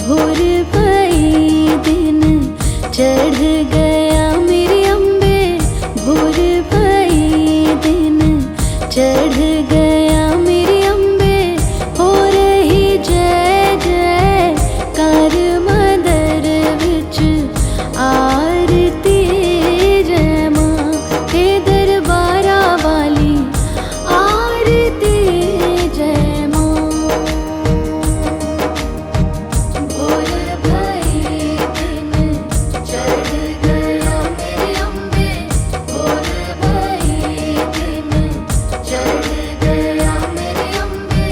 भोर भई दिन चढ़ गया मेरे अम्बे, भोर भई दिन चढ़ गया मेरे अम्बे, हो रही जय जय कार मदर विच आरती जय मां, हे दरबारा वाली आरती जय मां। भोर भई दिन चढ़ गया मेरे अम्बे, भोर भई दिन चढ़ गया मेरे अम्बे,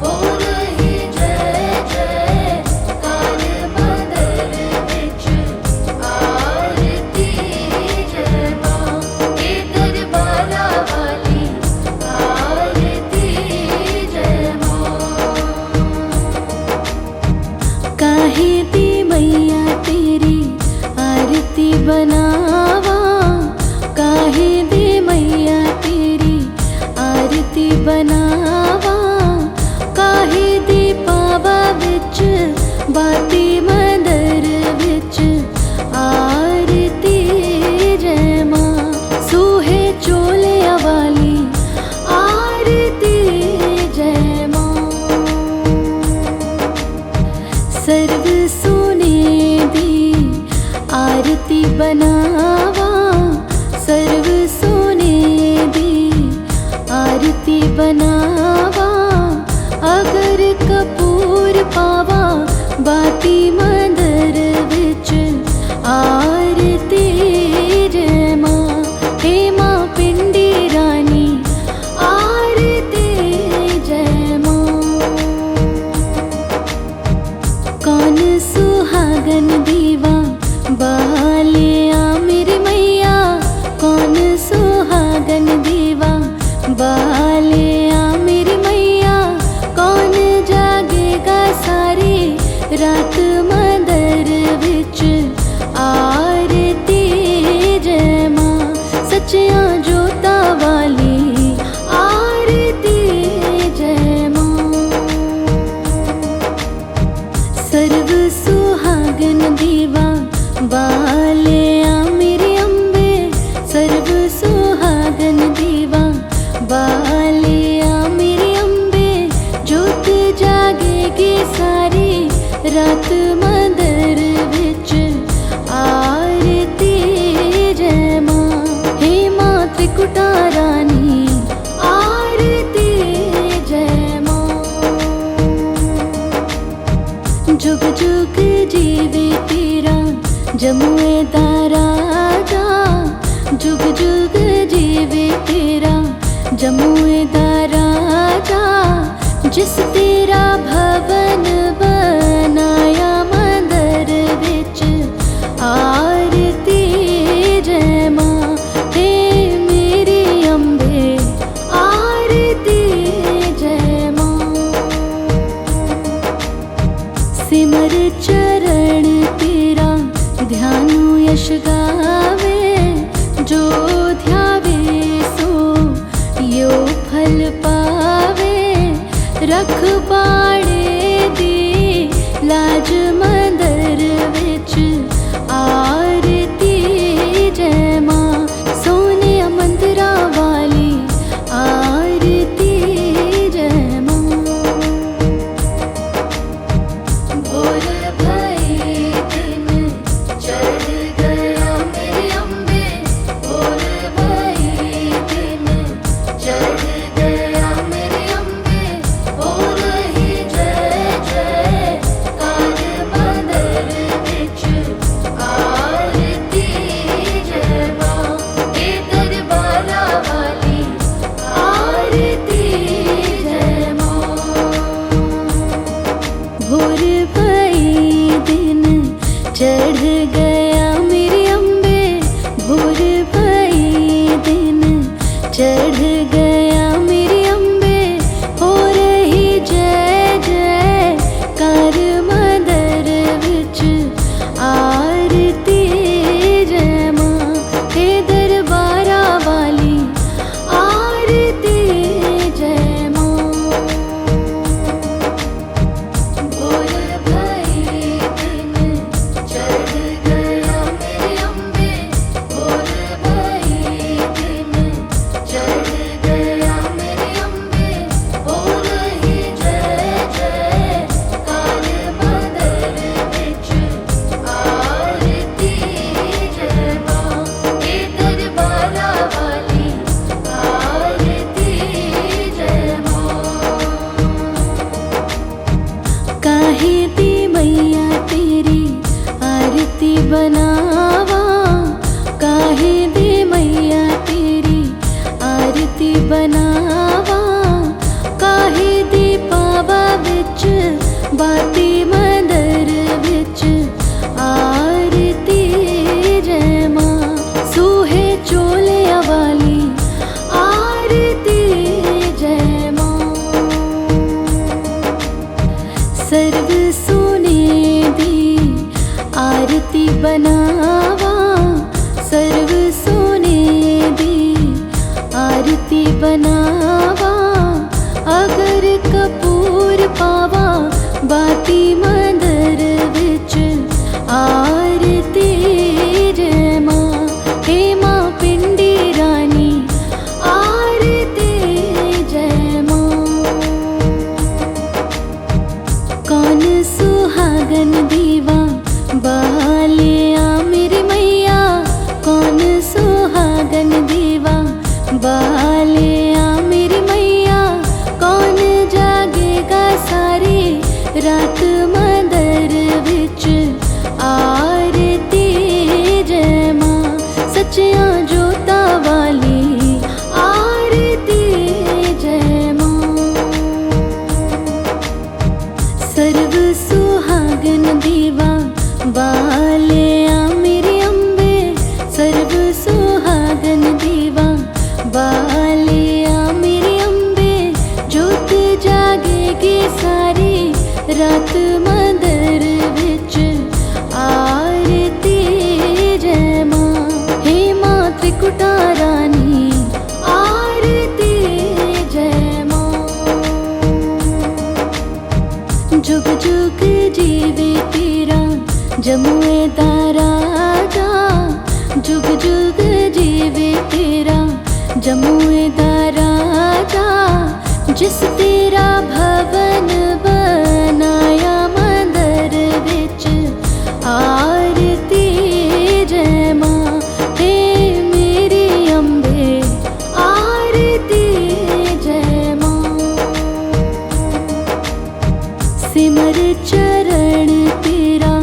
हो रही जय जय कार मदर विच आरती जय मां, हे दरबारा वाली आरती जय मां। काहे दी मैया तेरी आरती बनावा, काहे दी मैया तेरी आरती बनावा, काहे दी पावा विच बाती मंदर विच आरती जय मां, सूहे चोलिया वाली आरती जय मां। सर्व सोने दी आरती बनावा, सर्व सोने दी आरती बनावा, अगर कपूर पावा बाती मंदर विच आरती जय मां, हे मां पिंडी रानी आरती जय मां। कौन सुहागन दीवा बालिया मेरी मैया, कौन सुहागन दीवा बालिया मेरी मैया, कौन जागेगा सारी रात मंदर विच आरती जय मां, सच्चियां जोता वाली आरती जय मां। सर्व सुहागन दीवा बालिया मेरे अम्बे, सर्व सुहागन दीवा बालिया मेरे अम्बे, जोत जागेगी सारी रात मंदर विच आरती जय मां, हे मां त्रिकुटा रानी आरती जय मां। जुग जुग जीवे तेरा जमुए दा राजा, जुग जुग जीवे तेरा जमुए दा राजा, जिस तेरा भवन बनाया मंदर विच आरती जय मां, हे मेरी अम्बे आरती जय मां। सिमर चरण तेरा ध्यानु यश गावे, जो ध्यावे सो यो फल पावे, रख पाड़े दी लाज मंदर विच आरती जय मां, सोने मंदिरा वाली आरती जय मां। भोर भई दिन चढ़ गया मेरे अम्बे, भोर भई दिन चढ़ गया मेरे अम्बे, हो रही जय जय कार काहे दी मैया तेरी आरती बनावा, काहे दी मैया तेरी आरती बनावा, काहे दी पावा विच बाती मंदर विच आरती जय मां। सूहे चोलिया वाली आरती जय मां। सर्व सोने दी आरती बनावा, सर्व सोने दी आरती बनावा, अगर कपूर पावा बाती मंदर विच आरती जय मां। हे मां पिंडी रानी आरती जय मां। कौन सुहागन दीवा बालिया मेरी मैया, कौन सुहागन दीवा बालिया मेरी मैया, कौन जागेगा सारी रात मंदर विच आरती जय मां। सच्चियां जोता वाली आरती जय मां। सर्व सुहागन दीवा बालिया मेरी अम्बे, सर्व सुहागन दीवा बालिया मेरी अम्बे, जोत जागेगी सारी रात मंदर विच आरती जय मां। हे मां त्रिकुटा रानी आरती जय मां। जुग जुग जीवे तेरा जमुए दा राजा, जुग जुग जीवे तेरा जमुए दा राजा, जिस तेरा भवन बनाया मंदर विच आरती जय मां। हे मेरी अम्बे आरती जय मां। सिमर चरण तेरा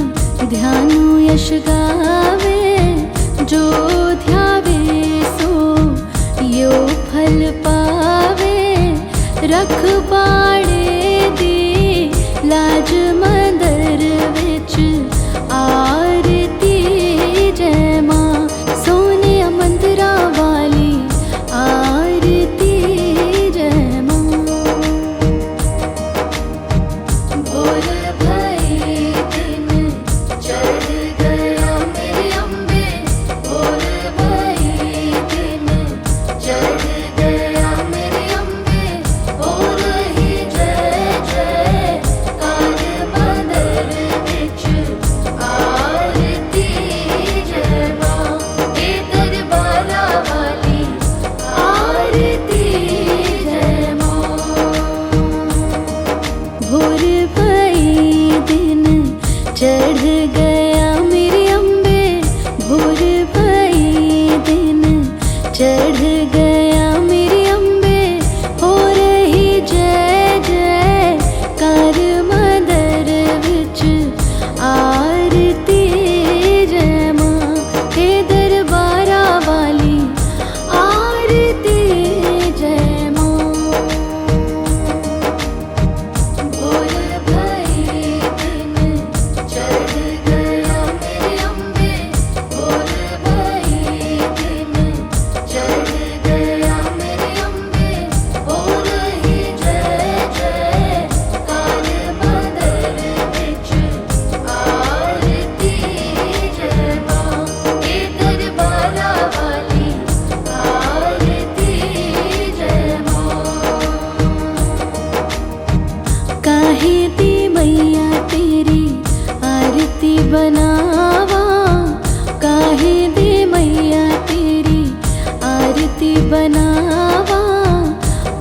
ध्यानु यश गावे, जो ध्यावे सो यो फल पावे। रखवाड़े दी लाज मंदर विच आरती जय मां। सोने मंदिरा वाली आरती जय मां। भोर भई दिन चढ़ गया मेरे अम्बे, भोर भई दिन चढ़ गया मेरे अम्बे, हो रही जय जय कार मंदर विच आरती जय मां। हे दरबारा वाली आरती जय मां। भोर भई दिन चढ़ गया मेरे अम्बे, भोर भई दिन चढ़ गया मेरे अम्बे, हो रही जय जय कार मंदर विच आरती जय मां। हे दरबारा वाली आरती जय मां। भोर भई दिन चढ़ गया मेरे अम्बे, भोर भई दिन चढ़ गया मेरे अम्बे, हो रही जय जय कार मंदर विच आरती जय मां। हे दरबारा वाली आरती जय मां। काहे दी मैया तेरी आरती बनावा, काहे दी मैया तेरी आरती बनावा,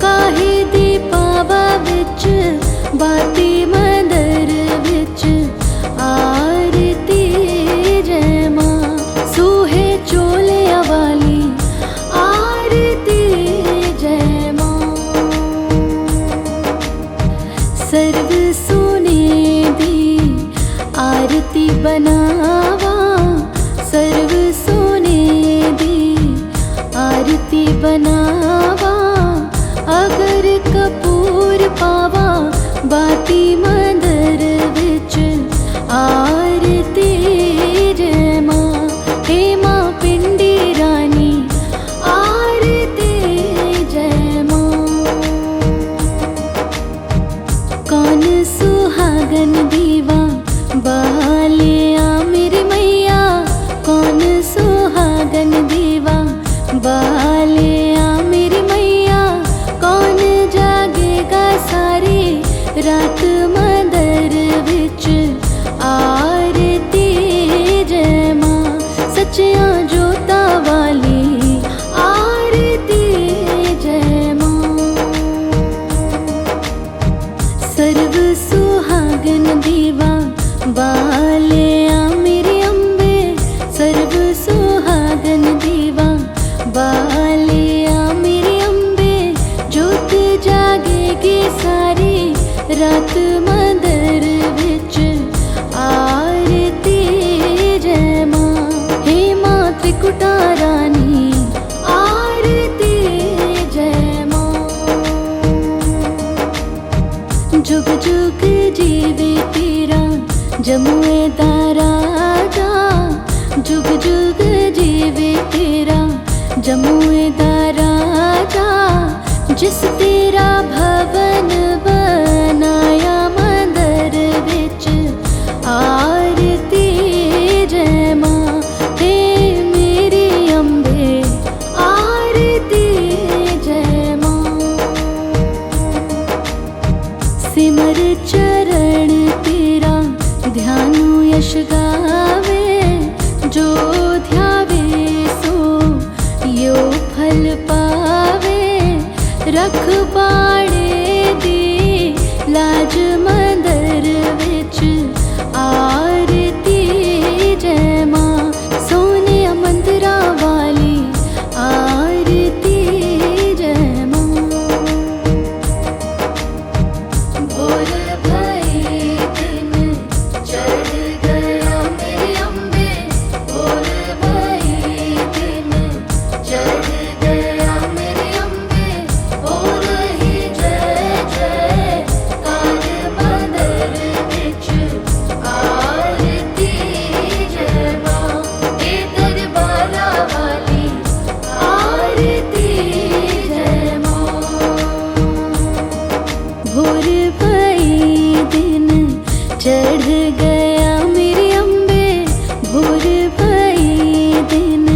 काहे दी पावा विच बाती मंदर विच आरती जय मां। सूहे चोलिया वाली आरती जय मां। सर्व सोने दी आरती बनावा, सर्व सोने दी आरती बनावा। अगर कपूर पावा बाती मंदर विच आरती जय मां। हे मां पिंडी रानी आरती जय मां। कौन सुहागन दीवा बालिया मेरी मैया, कौन सुहागन दीवा बालिया मेरी मैया। कौन जागेगा सारी रात मंदर विच आरती जय मां। सच्चियां जोता वाली आरती जय मां। सर्व सुहागन दीवा बालिया मेरी अम्बे, सर्व सुहागन दीवा बालिया मेरी अम्बे। जोत जागेगी सारी रात मंदर विच आरती जय मां। हे मां त्रिकुटा रानी आरती जय मां। जुग जुग जीवे तेरा जमुए दा राजा, जुग जुग जीवे तेरा जमुए दा राजा। जिस तेरा भवन बनाया मंदर विच आरती जय मां। हे मेरी अम्बे आरती जय मां। सिमर चरण तेरा ध्यानु यश गावे, जो ध्यावे सो यो फल पावे। रखवाड़े दी लाज मंदर विच आरती जय मां। सोने मंदिरा वाली आरती जय मां। भोर भई दिन चढ़ गया मेरी अम्बे, भोर भई दिन चढ़ गया मेरी अम्बे। हो रही जय जय कार मंदर विच आरती जय मां। हे दरबारा वाली आरती जय मां। भोर भई दिन चढ़ गया मेरी अम्बे, भोर भई दिन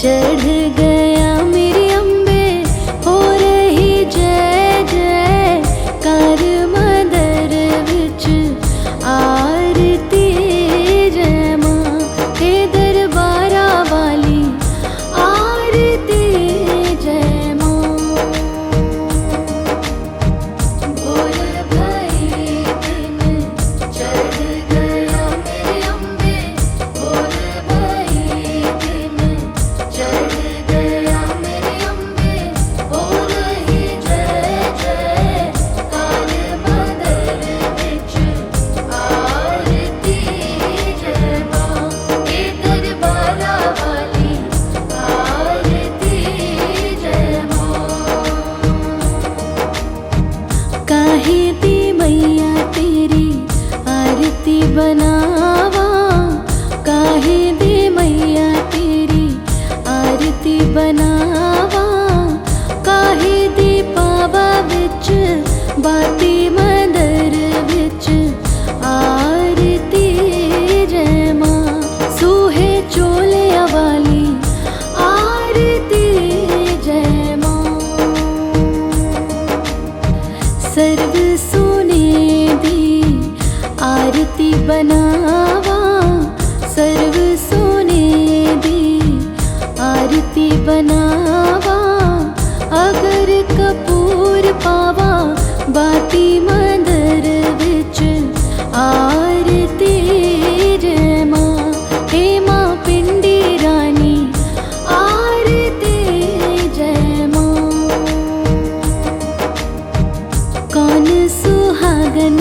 चढ़ गया मेरी अम्बे। हो रही जय जय कार मंदर विच आरती जय मां। हे दरबारा वाली आरती जय मां। भोर भई दिन चढ़ गया मेरी अम्बे, भोर भई दिन चढ़ गया मेरी अम्बे। हो रही जय जय कार मंदर विच आरती जय मां। हे दरबारा वाली आरती जय मां। काहे दी मैया तेरी आरती बनावा, काहे दी मैया तेरी आरती बनावा। काहे दी पावा विच बाती मंदर विच आरती जय मां। सूहे चोले वाली आरती जय मां। सर्व सोने दी आरती बनावा, सर्व सोने दी आरती बनावा। अगर कपूर पावा बाती मंदर विच आरती जय मां। हे मां पिंडी रानी आरती जय मां। कौन सुहागन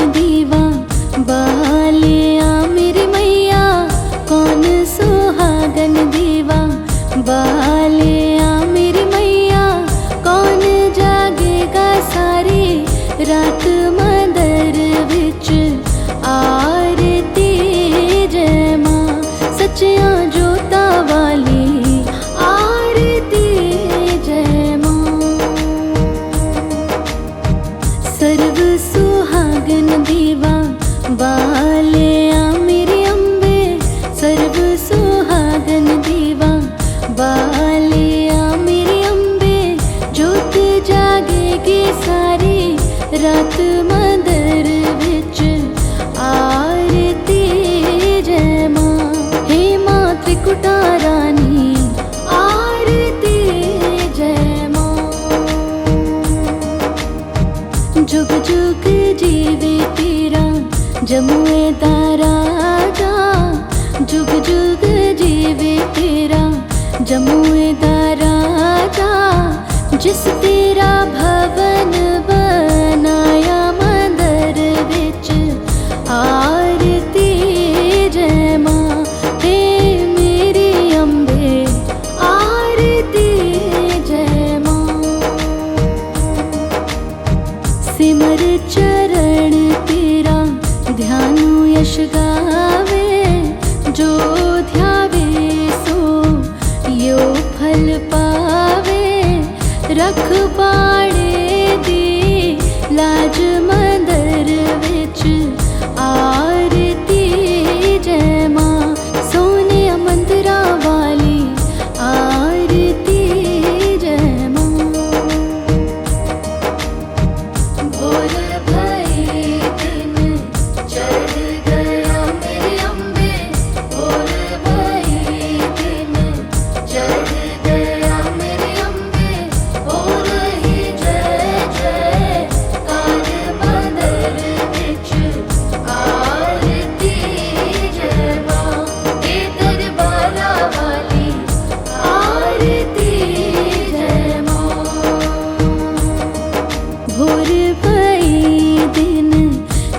दीवा बालिया मेरे अम्बे सर्व सुहागन दीवा बालिया मेरे अम्बे जोत जागेगी सारी रात मंदिर विच आरती जय मां हे मां त्रिकुटा रानी आरती जय मां जुग जुग जीवे तेरा जमुए दा राजा जुग जुग जीवे तेरा जमुए दा राजा जिस तेरा भवन बनाया मंदिर विच आरती जय मां हे मेरी अम्बे आरती जय मां सिमर चरण तेरा ध्यानु यश गावे जो ध्यावे सो यो फल पावे रख बाड़े दी लाज मंदिर विच आरती जय मां सोने मंदिरा वाली आरती जय मां भोर भई दिन चढ़ गया मेरे अम्बे भोर भई दिन चढ़ गया मेरे अम्बे हो रही जय जय कार मंदिर विच आरती जय मां हे दरबारा वाली आरती जय मां भोर भई दिन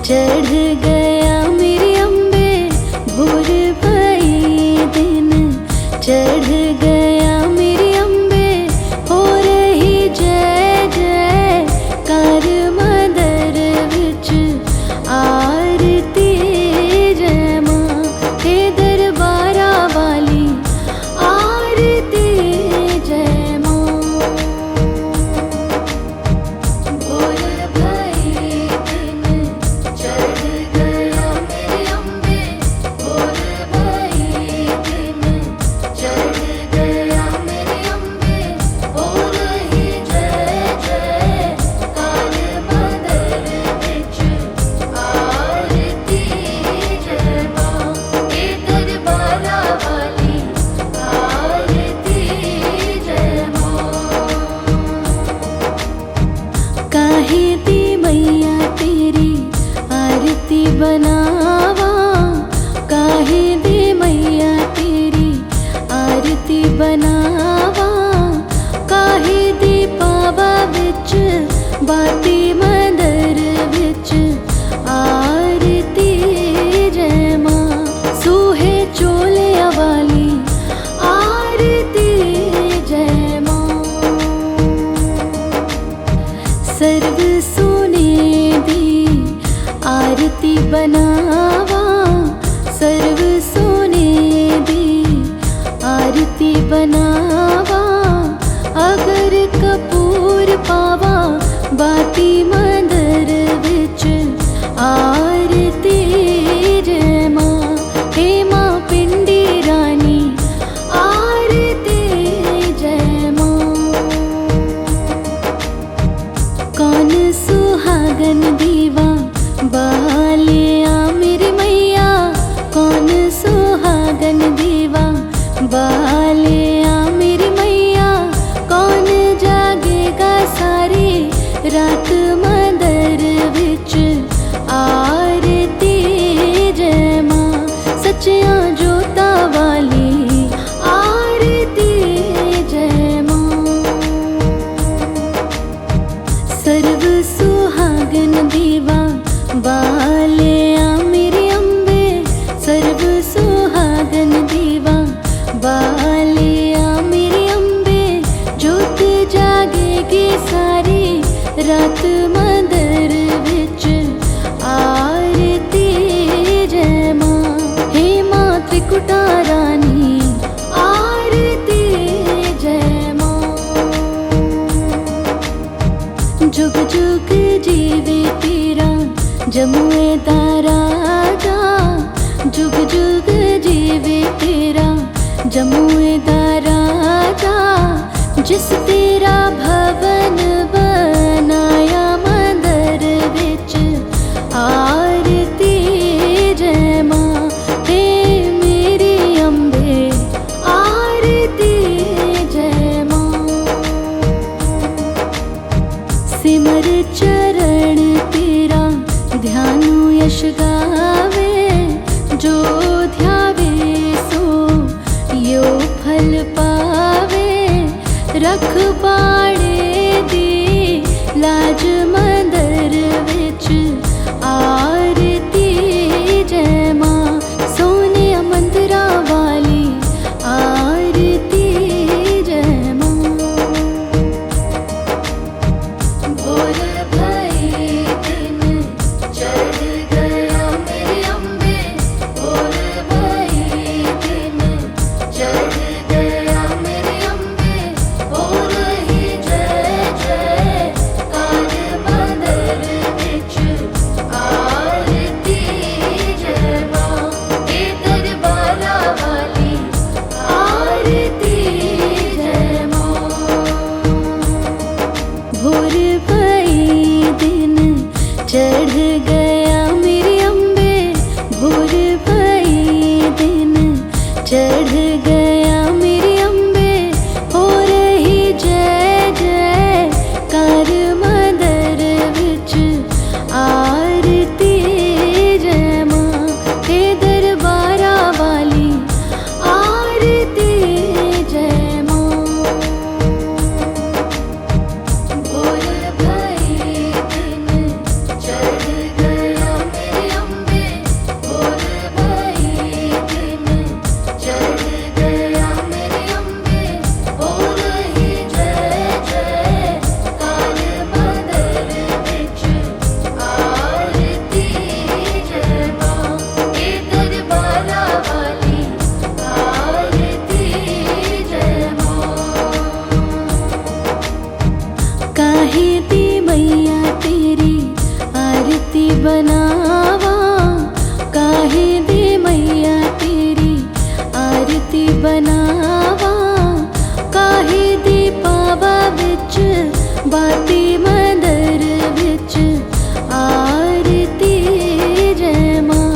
चढ़ गया मेरे अम्बे भोर भई दिन चढ़ गया मेरे अम्बे हो रही जय जय कार मंदिर विच आरती जय मां हे दरबारा वाली आरती जय मां भोर भई दिन चढ़ गया मेरे अम्बे भोर भई दिन चढ़ गया मेरे अम्बे हो रही जय जय कार मंदिर विच आरती जय मां हे दरबारा वाली आरती जय मां काहे दी मैया तेरी आरती बनावा काहे दी मैया तेरी आरती बनावा काहे दी पावा विच बाती मंदिर विच आरती जय मां सूहे चोलिया वाली आरती जय मां सर्व सोने दी आरती बनावा सर्व सोने दी आरती बनावा अगर कपूर पावा बाती मंदिर विच आरती जय मां हे मां पिंडी रानी आरती जय मां कौन सुहागन दीवा बालिया मेरे मैया कौन सुहागन दीवा बालिया मेरी मैया कौन जागेगा सारी रात मंदिर विच आ जमुए दा राजा जुग जुग जीवे तेरा, जमुए दा राजा जिस तेरा भवन बनाया मंदिर विच आरती जय मां हे मेरी अम्बे आरती जय मां। सिमर चरण तेरा ध्यानु यश गावे, जो ध्यावे सो यो फल पावे। रख बाड़े दी लाज मंदिर विच आरती जय मां, सोने मंदिरा वाली आरती जय मां। भोर भई दिन चढ़ गया मेरी अम्बे, भोर भई दिन चढ़ गया मेरी अम्बे। हो रही जय जय कार मंदिर विच आरती जय मां, हे दरबारा वाली आरती जय मां। भोर भई दिन चढ़ गया मेरी अम्बे, भोर भई दिन चढ़ गया मेरी अम्बे। हो रही जय जय कार मंदिर विच आरती जय मां, हे दरबारा वाली आरती जय मां। भोर भई दिन चढ़ गया मेरी अम्बे, भोर भई दिन चढ़ गया मेरी अम्बे। हो रही जय जय कार मंदिर विच आरती जय मां, हे दरबारा वाली आरती जय मां। काहे दी मैया तेरी आरती बनावा, काहे दी मैया तेरी आरती बनावा। काहे दी पावा विच बाती मंदिर विच आरती जय मां,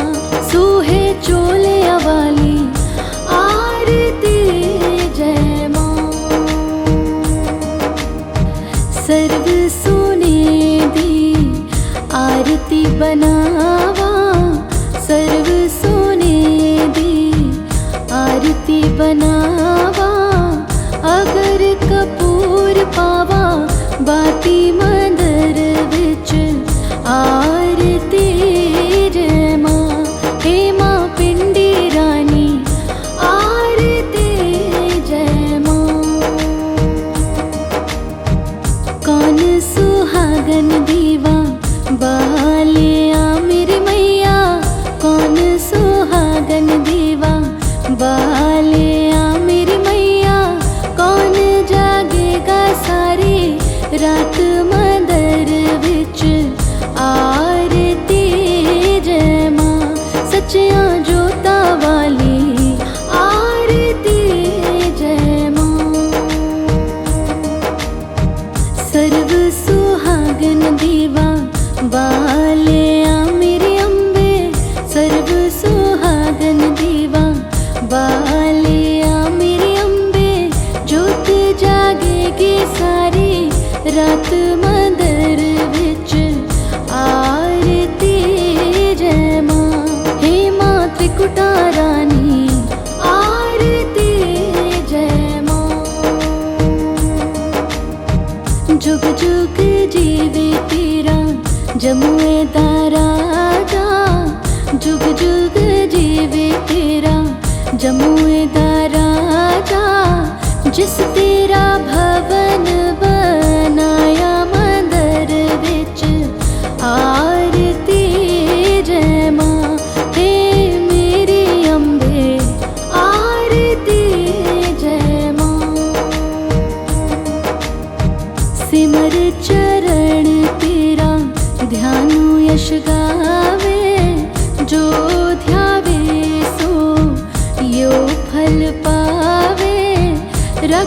सूहे चोले वाली आरती जय मां। सर्व सोने दी आरती बनावा, सर्व सोने दी आरती बनावा। अगर कपूर पावा बाती मंदिर विच आरती जय मां, हे मां पिंडी रानी आरती जय मां। कौन सुहागन दीवा बालिया मेरी मैया, कौन सुहागन दीवा बालिया मेरी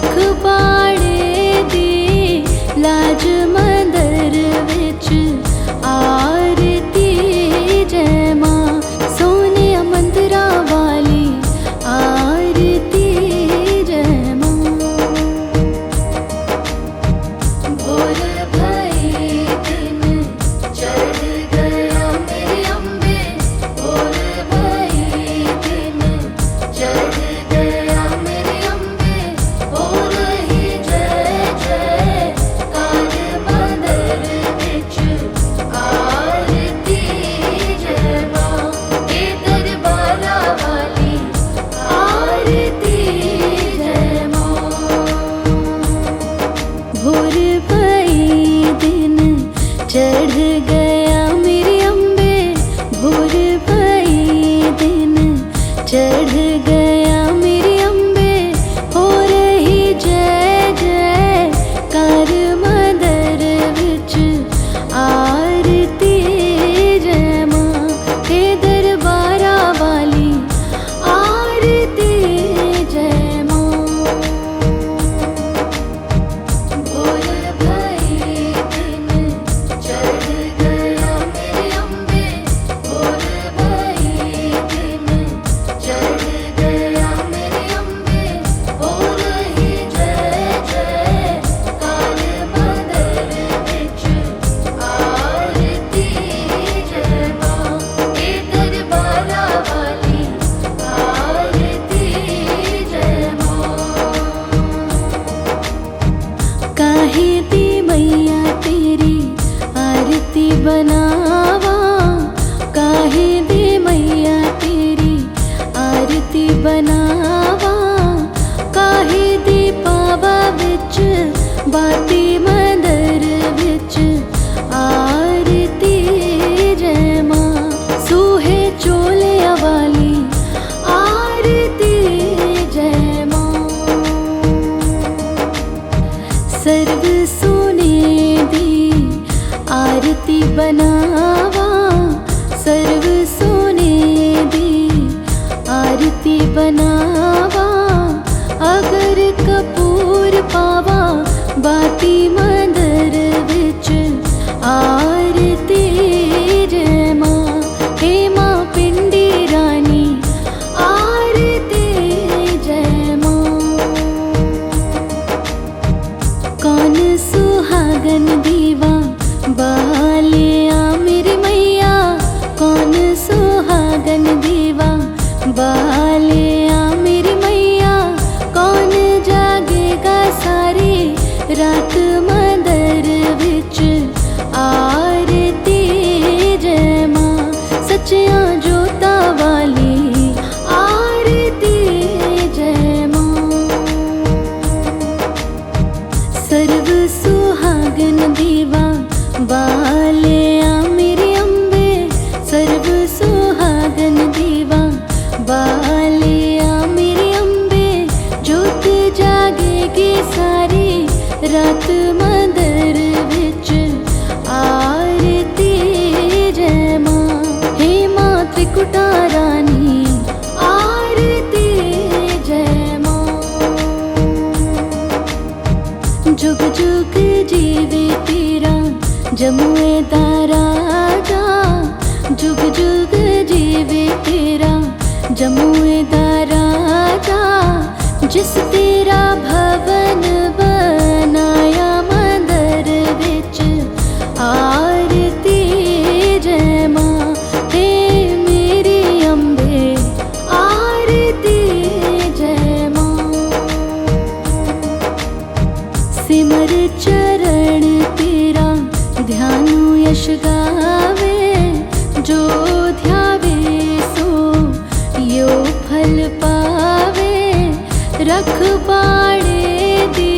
रखवाड़े दी लाज मंदर विच आरती जय मां, सोने मंदिरा वाली आरती जय मां। भोर भई दिन चढ़ गया मेरे अम्बे, भोर भई दिन चढ़ गया मेरे अम्बे, हो रही जय जय कार मंदिर विच आरती जय मां, हे दरबारा वाली आरती जय मां। भोर भई दिन चढ़ गया मेरे अम्बे, भोर भई दिन चढ़ गया मेरे अम्बे, हो रही जय जय कार मंदिर विच आरती जय मां, हे दरबारा वाली आरती जय मां। भोर भई दिन चढ़ गया मेरे अम्बे, भोर भई दिन चढ़ गया मेरे अम्बे, हो रही जय जय कार मंदिर विच आरती जय मां, हे दरबारा वाली आरती जय मां। काहे दी मैया तेरी आरती बनावा, काहे दी मैया तेरी आरती बनावा, काहे दी पावा विच बाती मंदिर विच आरती जय मां, सूहे चोलिया वाली आरती जय मां। सर्व सोने दी आरती बनावा, सर्व सोने दी आरती बनावा, अगर कपूर पावा बाती मंदिर विच आरती जय मां, हे मां पिंडी रानी आरती जय मां। कौन सुहागन दीवा बालिया मेरी मैया, कौन सुहागन दीवा बालिया मेरी मैया, कौन जागेगा सारी रात मंदिर विच आरती जय मां, सच्चिया जोता वाली आरती जय मां। सर्व सुहागन दीवा बालिया मेरे अम्बे, सर्व सुहागन दीवा बालिया मेरे अम्बे, जोत जागेगी सारी रात मंदिर विच आरती जय मां, हे मां त्रिकुटा रानी आरती जय मां। जुग जुग जीवे तेरा जमुए दा राजा, जुग जुग जीवे तेरा जमुए दा राजा, जिस तेरा भवन बनाया मंदिर विच आरती जय मां, हे मेरी अम्बे आरती जय मां। सिमर चरण तेरा ध्यानु यश गावे, जो ध्यावे सो यो फल पावे, रखवाड़े दी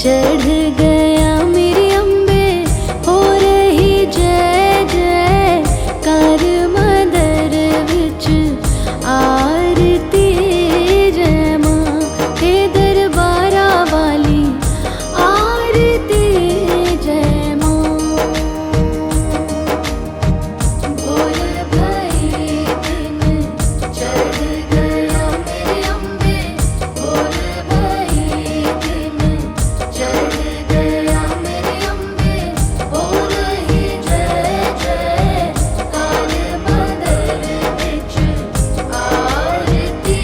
चढ़ गया मेरी अम्बे, हो रही जय जय कार मदर विच आरती। जय मां हे दरबारा वाली आरती। जय मां बोल भई दिन चढ़ गया मेरे अम्बे, बोल भई दिन चढ़ गया मेरे अम्बे, हो रही जय जय कार मदर विच आरती।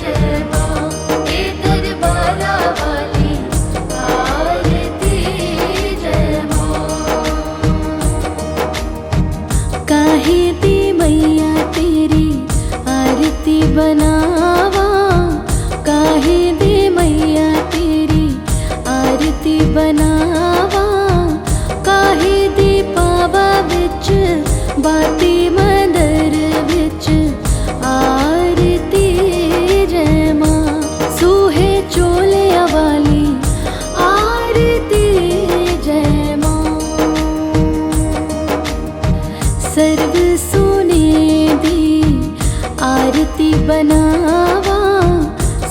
जय मां हे दरबारा वाली आरती। जय मां काहे दी मैया तेरी आरती बनावा, काहे दी मैया तेरी आरती बनावा, काहे दी पावा बिच बाती मदर विच आरती। जय मां सूहे चोलिया वाली आरती। जय मां सर्व सोने दी आरती बनावा,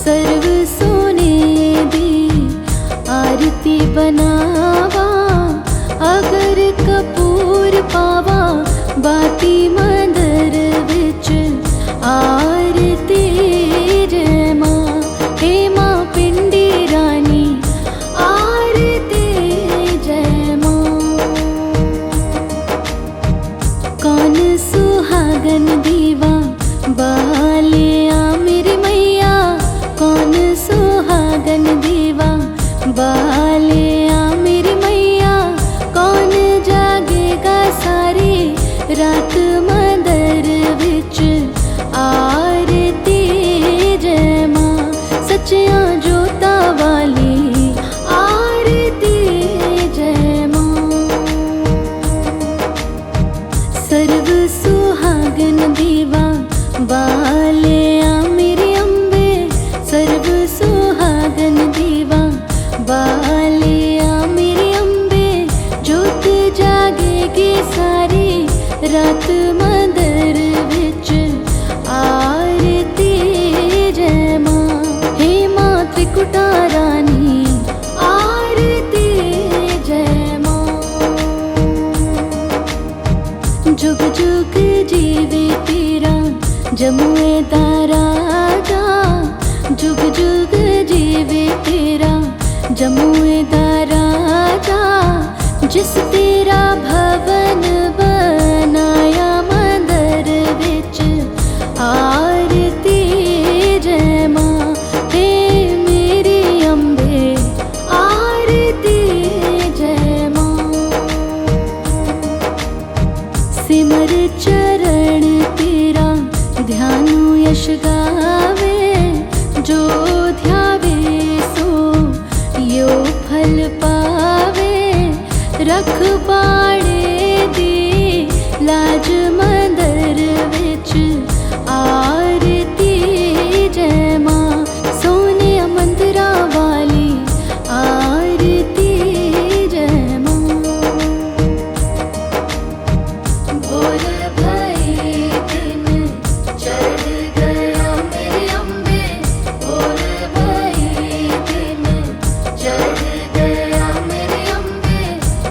सर्व सोने दी आरती बनावा, अगर कपूर पावा बाती मदर विच आरती। जय मां हे मां पिंडी रानी आरती। जय मां कौन सुहागन दीवा बालिया मेरी मैया, कौन सुहागन दीवा बालिया मेरी मैया, कौन जागेगा सारी रात मदर विच आरती। जय मां सच्चियां जोता वाली आरती। जय मां सर्व सुहागन दीवा बालिया मेरी अम्बे, सर्व सुहागन दीवा बालिया मेरी अम्बे, जोत जागेगी सारी रात मदर विच आरती। जय मां हे मां त्रिकुटा रानी आरती। जय मां जुग जुग जीवे तेरा जमुए दा राजा, जुग जुग जीवे तेरा जमुए दा राजा, जिस तेरा भवन बनाया मदर विच आरती। जय मां हे मेरी अम्बे आरती। जय मां सिमर चरण तेरा ध्यानु यश गावे, जो ध्यावे सो यो फल पावे, रखवाड़े दी लाज मदर विच आरती। जय मां सोने मंदिरा वाली आरती। जय मां बोल भई दिन चढ़ गया मेरे अम्बे, बोल भई दिन चढ़ गया मेरे अम्बे,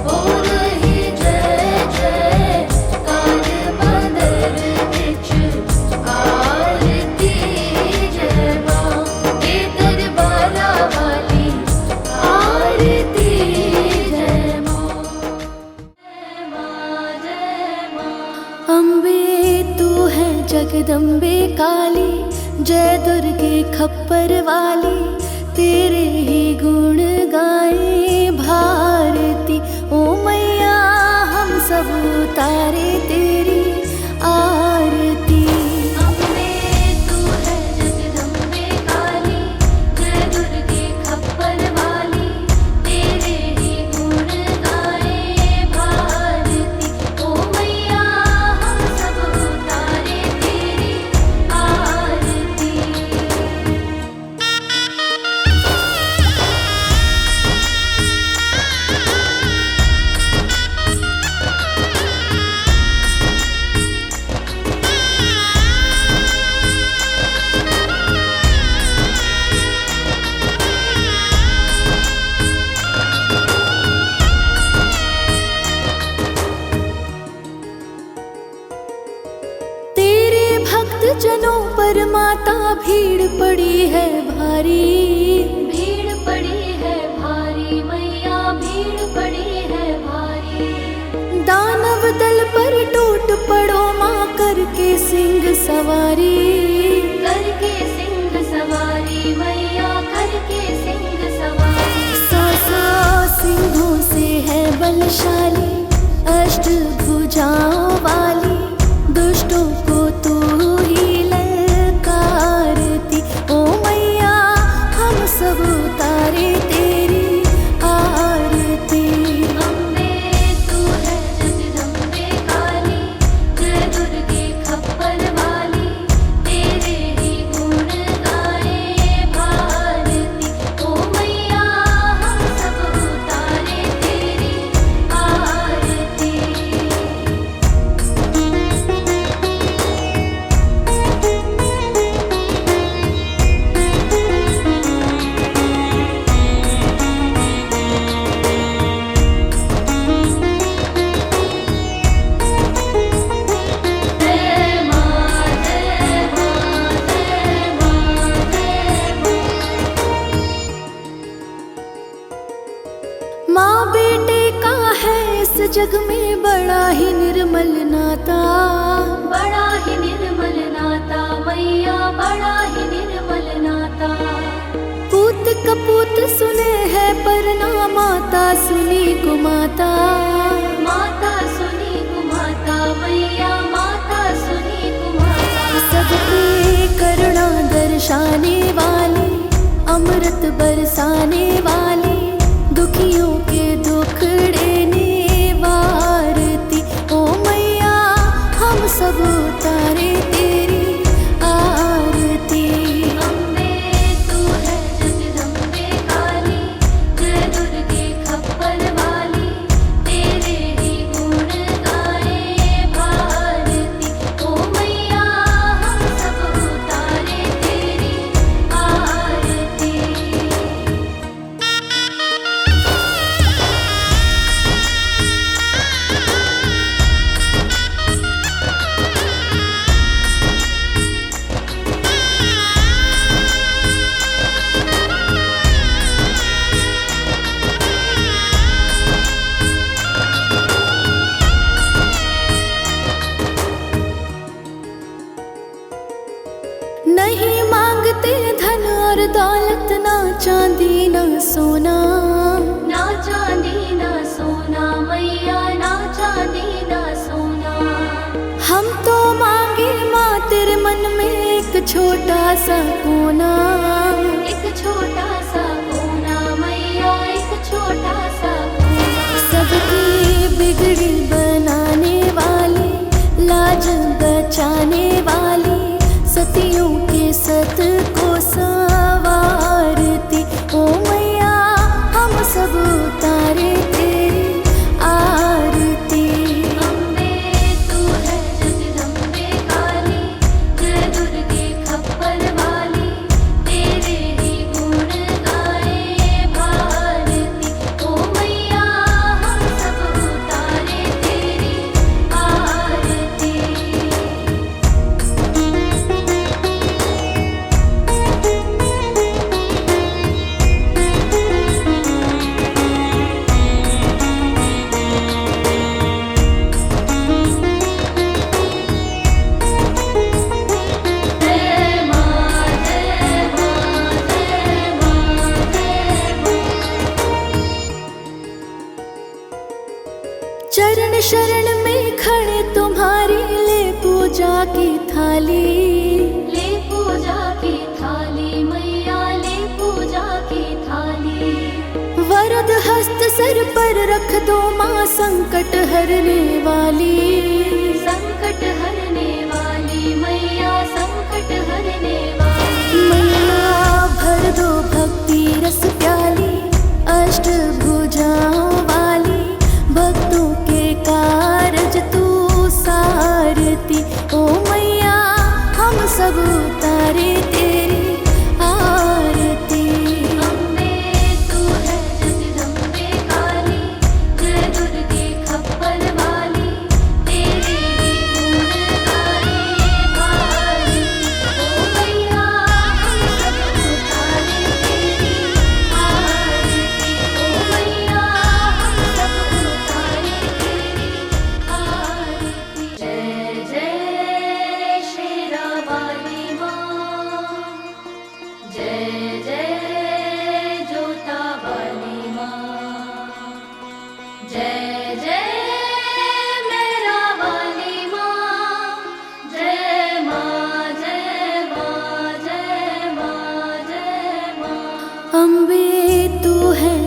हो रही जय जय कार मदर विच आरती। जय मां हे दरबारा वाली आरती। जय मां जय मां जय मां अम्बे तू है जगदम्बे काली, जय दुर्गे खप्पर वाली, तेरे ही गुण गाए भारती। ओ मैया हम सब उतारे तेरी आरती। अम्बे तू है जगदम्बे काली, जय दुर्गे खप्पर वाली, तेरे ही गुण गाए भारती। ओ मैया हम सब उतारे तेरी आरती। भीड़ पड़ी है भारी, भीड़ पड़ी है भारी मैया, भीड़ पड़ी है भारी। दानव दल पर टूट पड़ो माँ करके सिंह सवारी, करके सिंह सवारी मैया, करके सिंह सवारी। सौ सिंहों से है बलशाली, अष्ट भुजाओं वाली, दुष्टों को तू ही ललकारती। ओ मैया हम सब उतारे तेरी आरती। अम्बे तू है जगदम्बे काली, जय दुर्गे खप्पर वाली, तेरे ही गुण गाए भारती। ओ मैया हम सब उतारे तेरी आरती। जय माँ जय माँ जय माँ जय माँ। माँ बेटे का है इस जग में बड़ा ही निर्मल नाता, बड़ा ही निर्मल नाता मैया, बड़ा ही निर्मल नाता। पूत कपूत सुने है पर ना माता सुनी कुमाता, माता सुनी कुमाता मैया, माता सुनी कुमाता। सबकी करुणा दर्शाने वाली, अमृत बरसाने वाली, दुखियों के दुखड़े निवारती। ओ मैया हम सब उतारे तेरी आरती। अम्बे तू है जगदम्बे काली, जय दुर्गे खप्पर वाली, तेरे ही गुण गाए भारती। ओ मैया हम सब उतारे तेरी आरती। नहीं मांगते धन और दौलत, ना चांदी ना सोना, ना चांदी ना सोना मैया, ना चांदी ना सोना। हम तो मांगे माँ तेरे मन में एक छोटा सा कोना, एक छोटा सा कोना मैया, एक छोटा सा कोना। सबकी बिगड़ी बनाने वाली, लाज बचाने वाली, सतियों के सत को संवारती। ओ मैया हम सब उतारे तेरी आरती। अम्बे तू है जगदम्बे काली, जय दुर्गे खप्पर वाली, तेरे ही गुण गाए भारती। ओ मैया हम सब उतारे तेरी आरती। जय माँ जय माँ जय माँ जय माँ। चरण शरण में खड़े तुम्हारी, ले पूजा की थाली, ले पूजा की थाली मैया, ले पूजा की थाली। वरद हस्त सर पर रख दो माँ, संकट हरने वाली, संकट हरने वाली मैया, संकट हरने वाली। मैया भर दो भक्ति रस प्याली, अष्ट भुजाओं वाली, भक्तों के कारज तू सारती। ओ मैया हम सब उतारे तेरी आरती। अम्बे तू है जगदम्बे काली, जय दुर्गे खप्पर वाली, तेरे ही गुण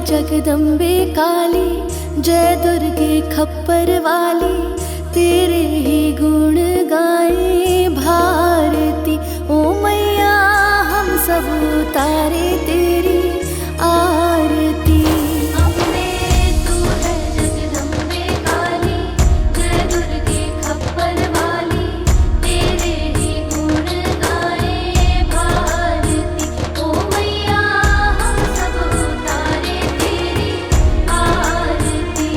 जगदम्बे काली, जय दुर्गे खप्पर वाली, तेरे ही गुण गाए भारती। ओ मैया हम सब उतारे तेरी आरती। अम्बे तू है जगदम्बे काली, जय दुर्गे खप्पर वाली, तेरे ही गुण गाए भारती। ओ मैया हम सब उतारे तेरी आरती।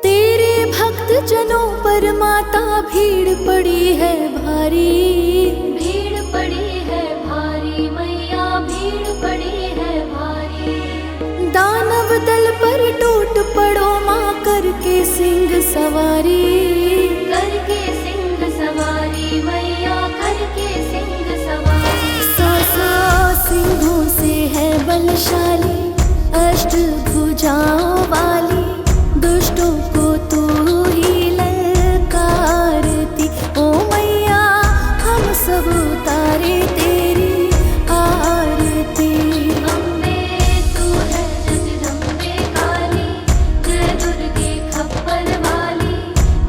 तेरे भक्त जनों पर माता भीड़ पड़ी है भारी, भीड़ पड़ी है भारी मैया, भीड़ पड़ी है भारी। दानव दल पर टूट पड़ो माँ, करके सिंह सवारी, करके सिंह सवारी मैया, करके सिंह सवारी। सौ सिंहों से है बलशाली, अष्ट भुजाओं वाली, दुष्टों को तू ही ललकारती। ओ मैया हम सब उतारे तेरी आरती। अम्बे तू है जगदम्बे काली, जय दुर्गे खप्पर वाली,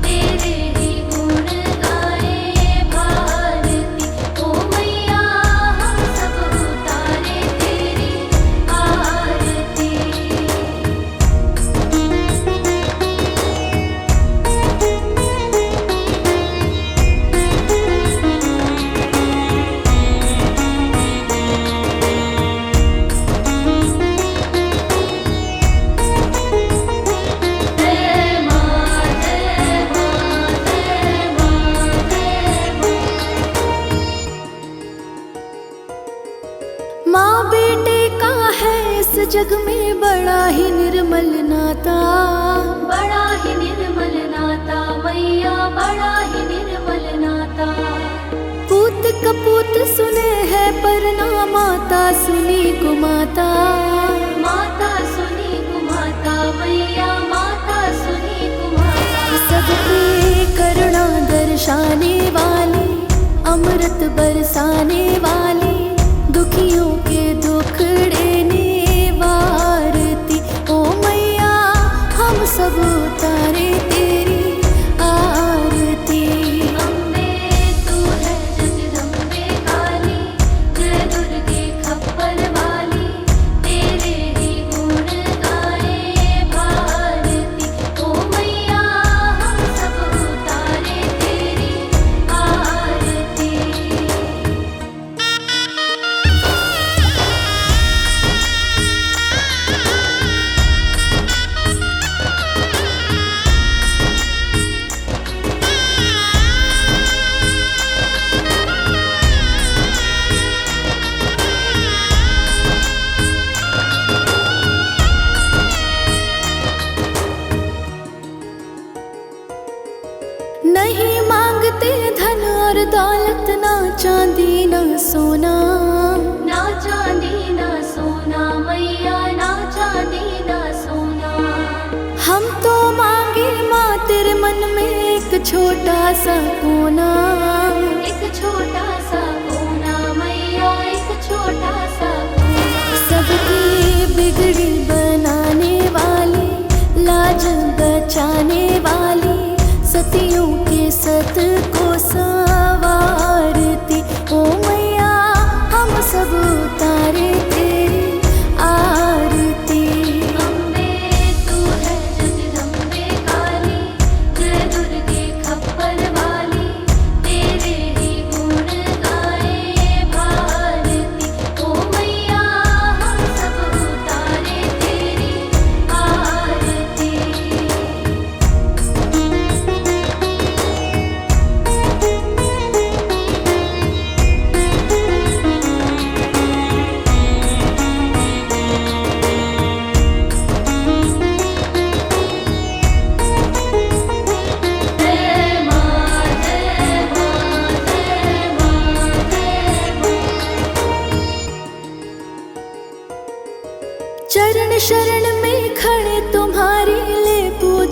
तेरे ही गुण गाए भारती। ओ मैया हम सब उतारे तेरी आरती। माँ बेटे का है इस जग में बड़ा ही निर्मल नाता, बड़ा ही निर्मल नाता मैया, बड़ा ही निर्मल नाता। पूत कपूत सुने है पर ना माता सुनी कुमाता, माता सुनी कुमाता मैया, माता सुनी कुमाता। सब पे करुणा दर्शाने वाली, अमृत बरसाने वाली, दुखियों के दुखड़े निवारती। ओ मैया हम सब उतारे तेरी आरती। अम्बे तू है जगदम्बे काली, जय दुर्गे खप्पर वाली, तेरे ही गुण गाए भारती। ओ मैया हम सब उतारे तेरी आरती। नहीं मांगते धन और दौलत, ना चांदी ना सोना, ना चांदी ना सोना मैया, ना चांदी ना सोना। हम तो मांगे माँ तेरे मन में एक छोटा सा कोना, एक छोटा सा कोना मैया, एक छोटा सा कोना। सबकी बिगड़ी बनाने वाली, लाज बचाने वाली, सतियों के सत को संवारती। ओ मैया हम सब उतारे तेरी आरती। अम्बे तू है जगदम्बे काली, जय दुर्गे खप्पर वाली, तेरे ही गुण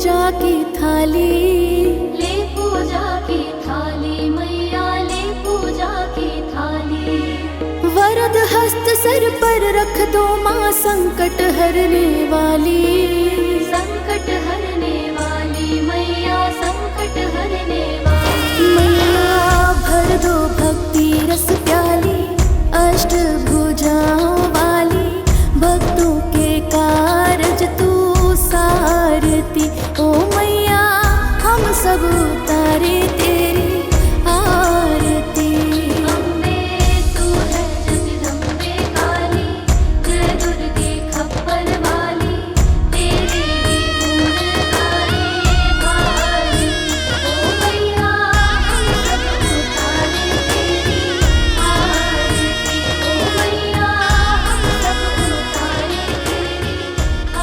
पूजा की थाली, ले पूजा की थाली मैया, ले पूजा की थाली। वरद हस्त सर पर रख दो माँ, संकट हरने वाली, संकट हरने वाली मैया, संकट हरने वाली मैया। भर दो भक्ति रस प्याली, अष्ट भुजाओं वाली, भक्तों के कारज तू सारती। ओ मैया हम सब उतारे तेरी आरती। अम्बे तू है जगदम्बे काली, जय दुर्गे खप्पर वाली, तेरे ही गुण गाए भारी। ओ मैया हम सब उतारे तेरी आरती। ओ मैया हम सब उतारे तेरी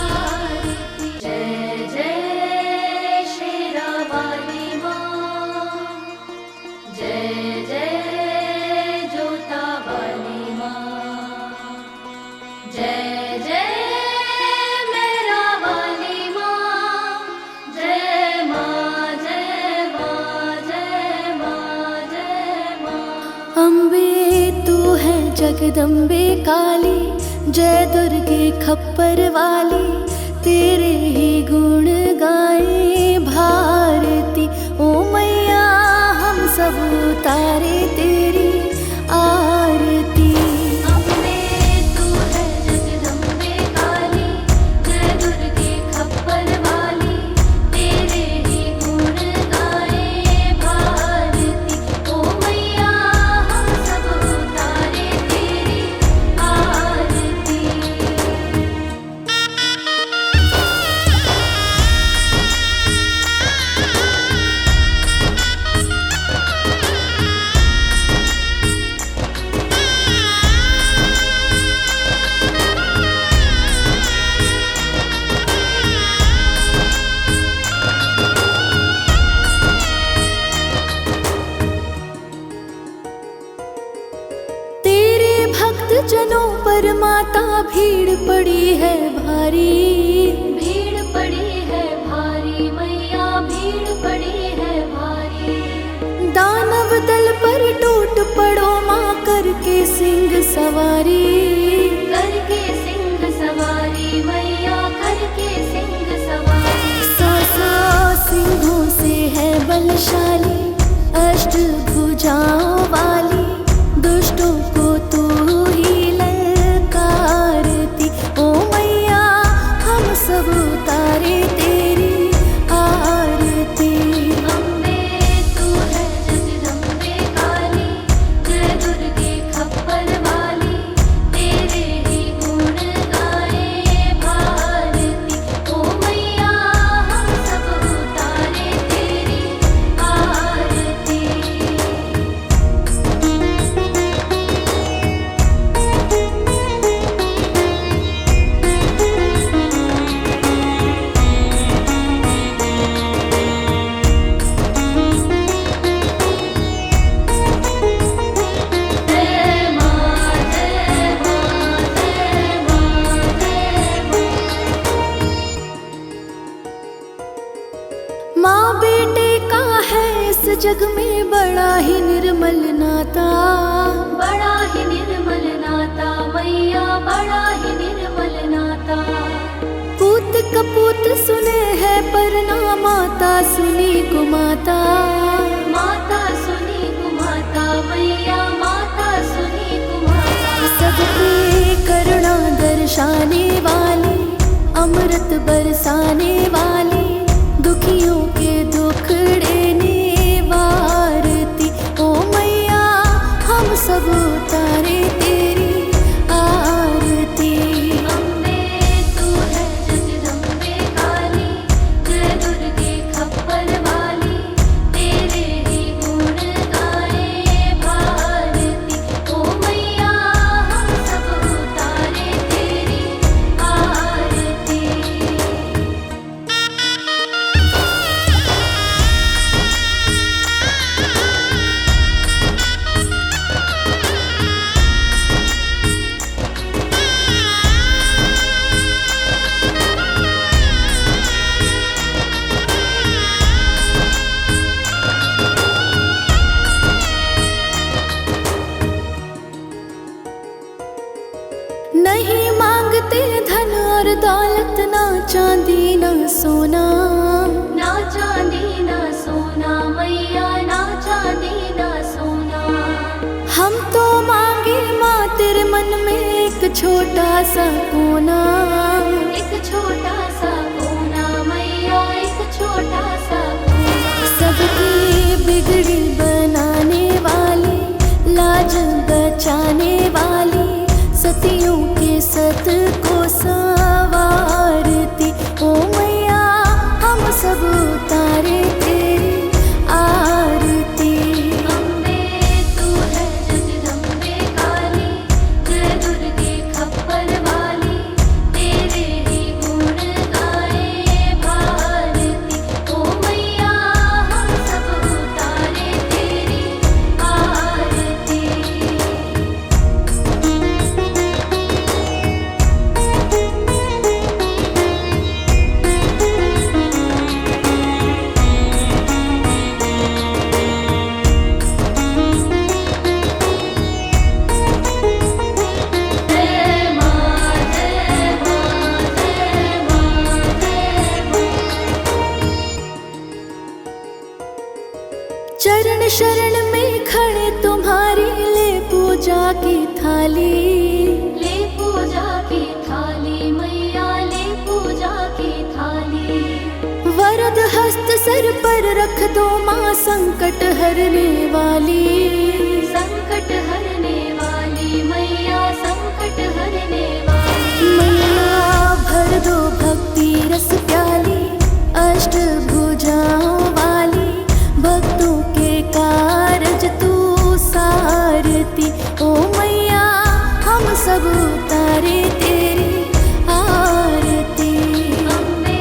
आरती। जय जय शेरा वाली माँ, जय जय जोता वाली माँ, जय जय मेरा वाली माँ, जय माँ जय माँ जय माँ जय माँ। अम्बे तू है जगदम्बे काली, जय दुर्गे खप्पर वाली, तेरे ही गुण गाए भारती। ओ मैया हम सब उतारे तेरी आरती। अम्बे तू है जगदम्बे काली, जय दुर्गे खप्पर वाली, तेरे ही गुण गाए भारती। ओ मैया हम सब उतारे तेरी आरती। तेरे भक्त जनों पर माता भीड़ पड़ी है भारी, भीड़ पड़ी है भारी मैया, भीड़ पड़ी है भारी। दानव दल पर टूट पड़ो माँ, करके सिंह सवारी, करके सिंह सवारी मैया, करके सिंह सवारी। सौ सिंहों से है बलशाली, अष्ट भुजाओं वाली, दुष्टों को तू ही ललकारती। ओ मैया हम सब उतारे तेरी आरती। अम्बे तू है जगदम्बे काली, जय दुर्गे खप्पर वाली, तेरे ही गुण गाए भारती। ओ मैया हम सब उतारे तेरी आरती। जय माँ जय माँ जय माँ जय माँ। माँ बेटे का है इस जग में बड़ा ही निर्मल नाता, बड़ा ही निर्मल नाता मैया, बड़ा ही निर्मल नाता। पूत कपूत सुने है पर ना माता सुनी कुमाता, माता सुनी कुमाता मैया, माता सुनी कुमाता। सबकी करुणा दर्शाने वाली, अमृत बरसाने वाली, दुखियों के दुखड़े निवारती। ओ मैया हम सब उतारे तेरी आरती। अम्बे तू है जगदम्बे काली, जय दुर्गे खप्पर वाली, तेरे ही गुण गाए भारती। ओ मैया हम सब उतारे तेरी आरती। छोटा सा कोना, एक छोटा सा कोना मैया, एक छोटा सा कोना। सबकी बिगड़ी बनाने वाली, लाज बचाने वाली, सतियों के सत को संवारती। ओ मैया हम सब उतारे तेरी आरती। अम्बे तू है जगदम्बे काली, जय दुर्गे खप्पर वाली, तेरे ही गुण गाए भारती। ओ मैया हम सब उतारे तेरी आरती। जय माँ जय माँ जय माँ जय माँ। चरण शरण में खड़े तुम्हारी, ले पूजा की थाली। ले पूजा की थाली मैया, ले पूजा की थाली। वरद हस्त सर पर रख दो माँ, संकट हरने वाली। संकट हरने वाली मैया, संकट हरने वाली। मैया भर दो भक्ति रस प्याली, अष्ट भुजाओं वाली, भक्तों के कारज तू सारती। ओ मैया हम सब उतारे तेरी आरती। अम्बे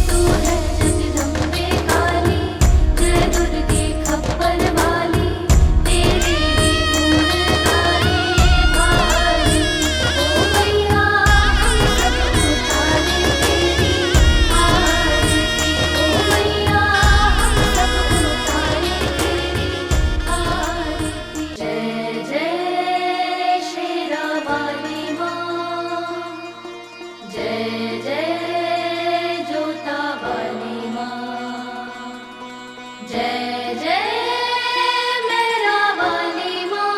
तू है जगदम्बे काली, जय दुर्गे खप्पर वाली, तेरे ही गुण गाए भारती। ओ मैया हम सब उतारे तेरी आरती। ओ मैया हम सब उतारे तेरी आरती। जय जय शेरा वाली माँ, जय जय जोता वाली माँ, जय जय मेरा वाली माँ,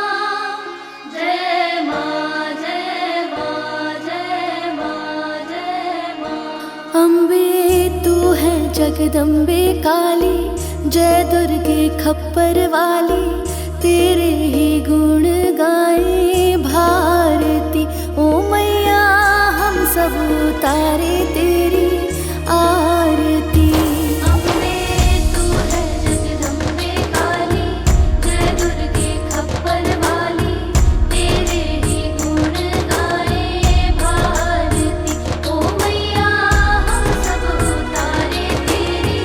जय माँ जय माँ जय माँ जय माँ। अम्बे तू है जगदम्बे काली, जय दुर्गे खप्पर वाली, तेरे ही गुण गाए भारती। ओ मैया हम सब उतारे तेरी आरती। अम्बे तू है जगदम्बे काली, जय दुर्गे खप्पर वाली, तेरे ही गुण गाए भारती। ओ मैया हम सब उतारे तेरी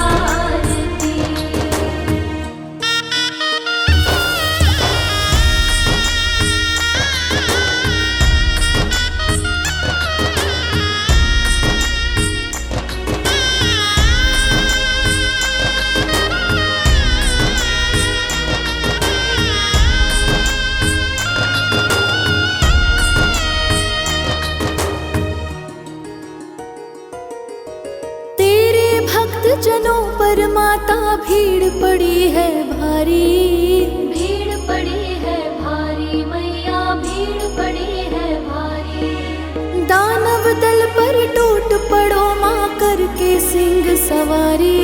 आरती। तेरे भक्त जनों पर माता भीड़ पड़ी है भारी। भीड़ पड़ी है भारी मैया, भीड़ पड़ी है भारी। दानव दल पर टूट पड़ो माँ, करके सिंह सवारी।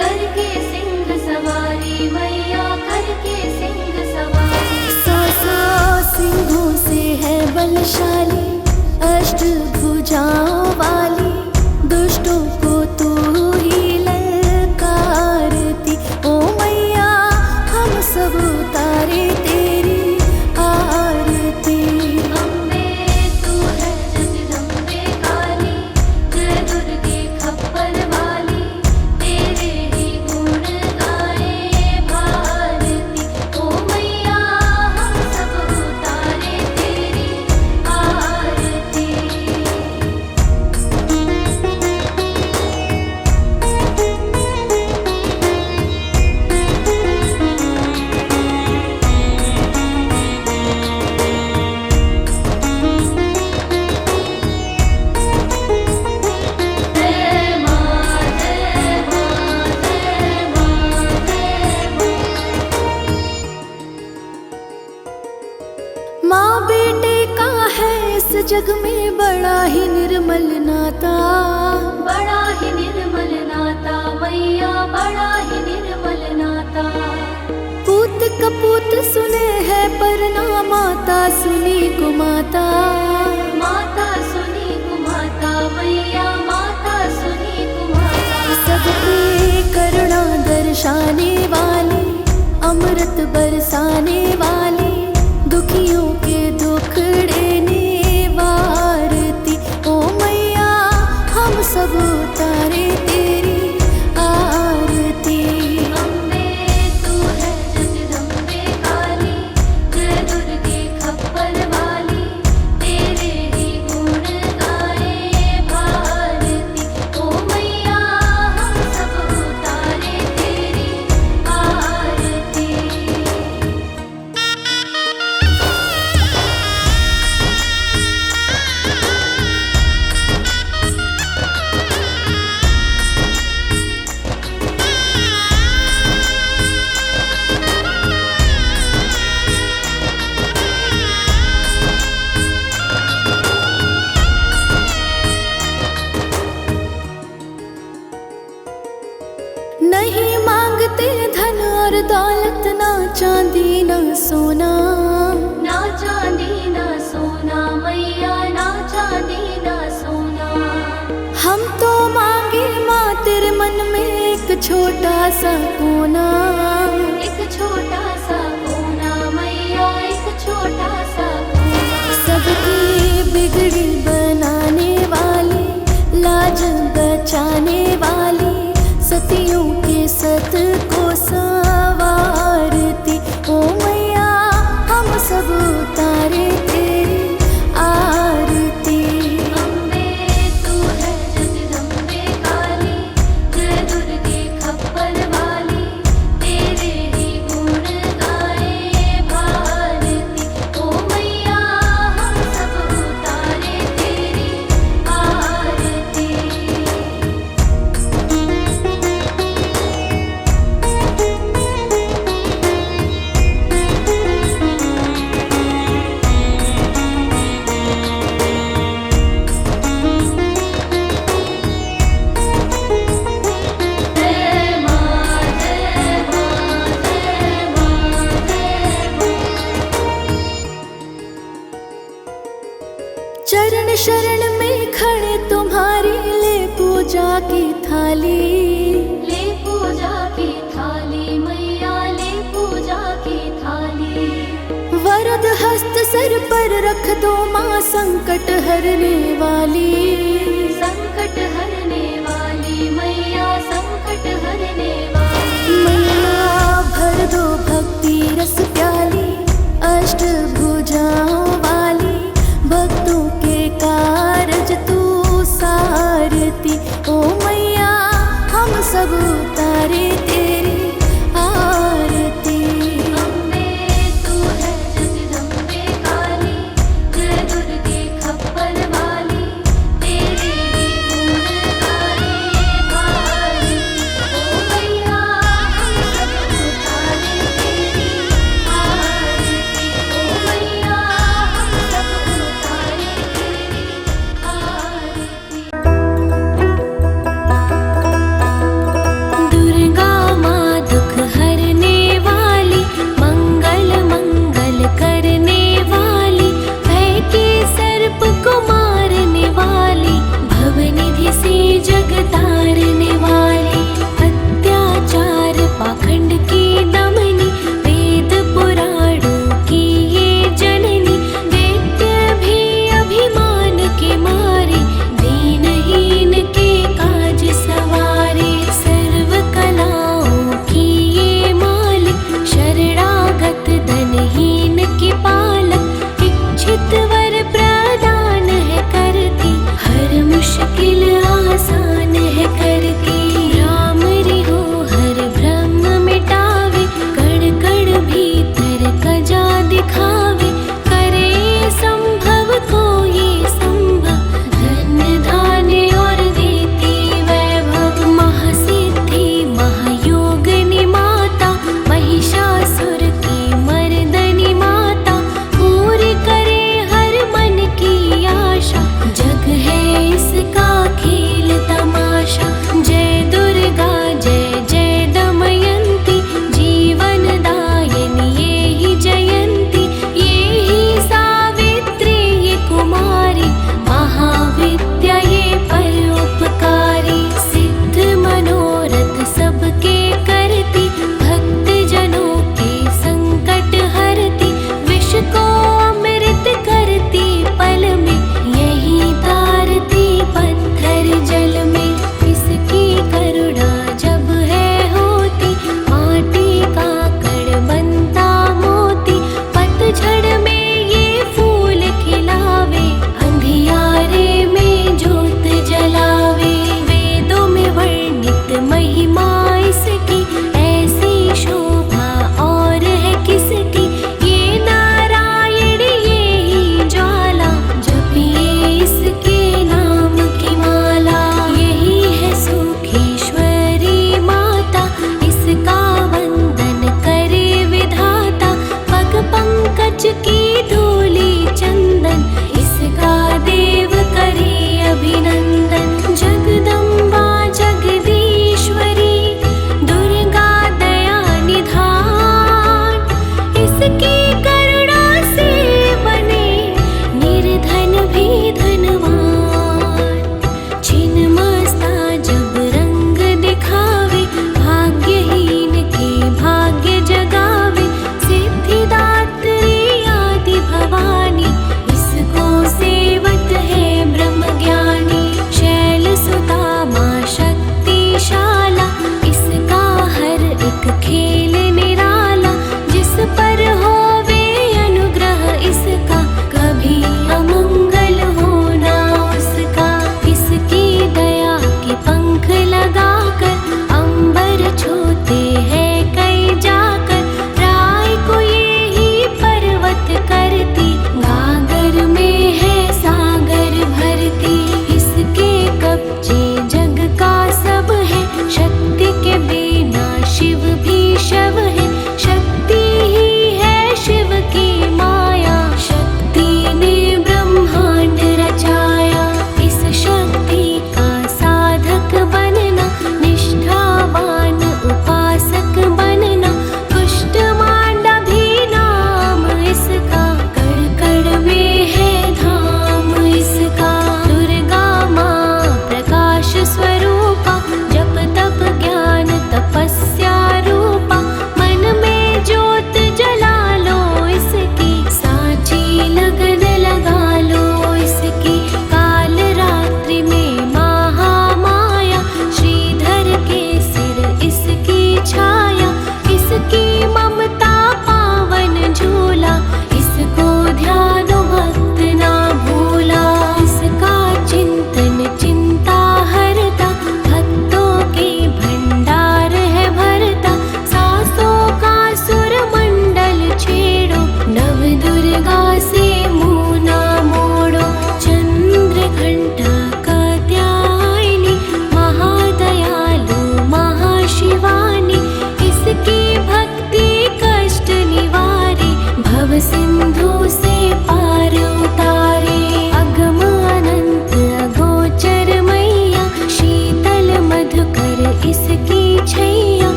करके सिंह सवारी मैया, करके सिंह सवारी। सौ सिंहों से है बलशाली, अष्ट भुजाओं वाली, दुष्टों को तू ही ललकारती। ओ मैया हम सब उतारे तेरी आरती। अम्बे तू है जगदम्बे काली, जय दुर्गे खप्पर वाली, तेरे ही गुण गाए भारती। ओ मैया हम सब उतारे तेरी आरती। जग में बड़ा ही निर्मल नाता, बड़ा ही निर्मल नाता मैया, बड़ा ही निर्मल नाता। पूत कपूत सुने है पर ना माता सुनी कुमाता, माता सुनी कुमाता मैया, माता सुनी कुमाता। सबके करुणा दर्शाने वाली, अमृत बरसाने वाली, दुखियों के दुख देने वारती। ओ मैया हम सब उतारे तेरी आरती। अम्बे तू है जगदम्बे काली, जय दुर्गे खप्पर वाली, तेरे ही गुण गाए भारती। ओ मैया हम सब उतारे तेरी आरती। नहीं मांगते धन और दौलत, ना चांदी ना सोना, ना चांदी ना सोना मैया, ना चांदी ना सोना। हम तो मांगे माँ तेरे मन में एक छोटा सा कोना। एक छोटा सा कोना मैया, एक छोटा सा कोना। सबकी बिगड़ी बनाने वाली, लाज बचाने वाली, सतियों के सत को संवारती। ओ मैया हम सब उतारे तेरी आरती। अम्बे तू है जगदम्बे काली, जय दुर्गे खप्पर वाली, तेरे ही गुण गाए भारती। ओ मैया हम सब उतारे तेरी आरती। जय माँ जय माँ जय माँ जय माँ। चरण शरण में खड़े तुम्हारी, ले पूजा की थाली। ले पूजा की थाली मैया, ले पूजा की थाली। वरद हस्त सर पर रख दो माँ, संकट हरने वाली। संकट हरने वाली मैया, संकट हरने वाली। मैया भर दो भक्ति रस प्याली, अष्ट भुजाओं वाली, भक्तों के कारज तू सारती। ओ मैया हम सब उतारे तेरी आरती। अम्बे तू है जगदम्बे काली, जय दुर्गे खप्पर वाली, तेरे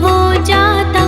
हो जाता